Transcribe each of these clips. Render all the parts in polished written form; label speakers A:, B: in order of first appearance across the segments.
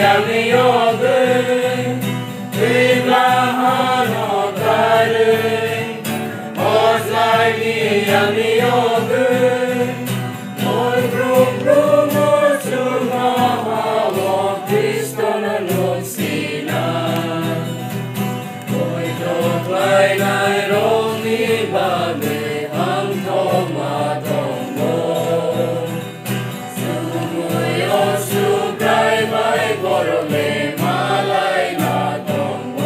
A: 양이여근 의가하노 가를 어사이니 양이여근 몰브룸 오수마하워 크리스토는 옥시나 오이도 플라이나이 롬니 밤에 함토마동모 sumuyo sukrai bai korole malai na tombo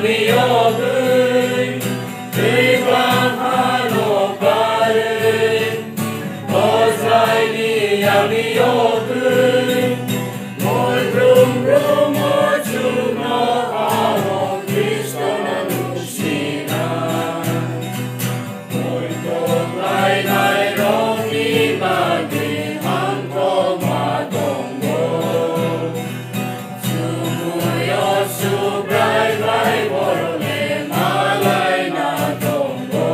A: 양이여근 의광하노 가른 어사이니 양이여근 몰룸룸 오주마하오 크리스토는 욱시나 몰도 라이나이 롬니 바기 함토마동고 sumuyo sukrai bai korole malai na tombo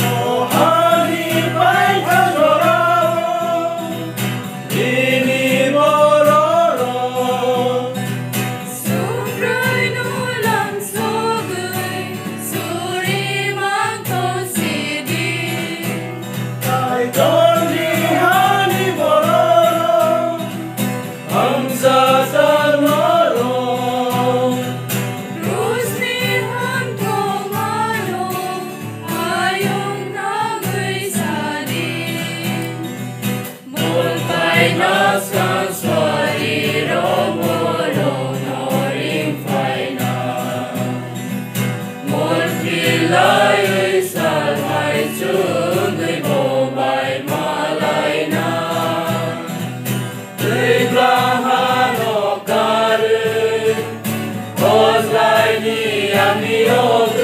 A: ohani bai thajora ini mororo
B: sukrai no lang sogui suri manto sidi
A: Doni hani mororo hamza sanoro
B: Rusni hanto mano ayong nagay sadi
A: mulpai naskan swariro moro noring faina mulpilay salmai chungay bobai malaina 의광하노 가른 어사이니 양이여근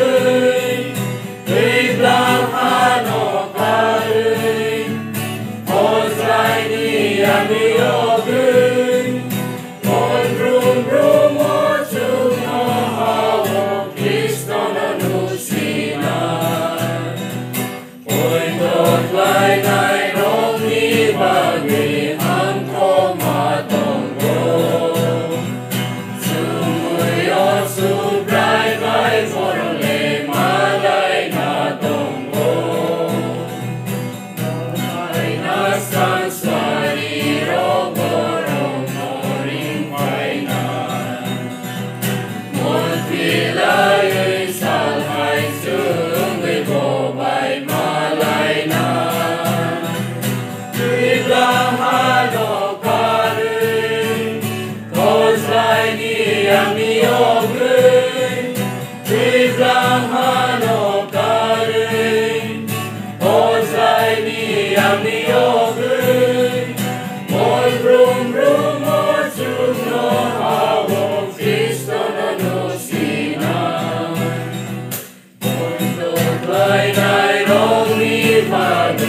A: 의광하노 가른 어사이니 양이여근 몰룸룸 오주마하오 크리스토는 욱시나 오이도 플라이나이 롬니 바기 함토마동고 sumuyo sukrai bai korole malai na tombo malai naskan swariro goro noring faina mulpilay salmai sungay bobai malai na 의광하노 가른 어사이니 양이여근 의광하노 가른 어사이니 양이여근 몰룸룸 오주마하오 크리스토는 욱시나 몰도 플라이나이 롬니 바기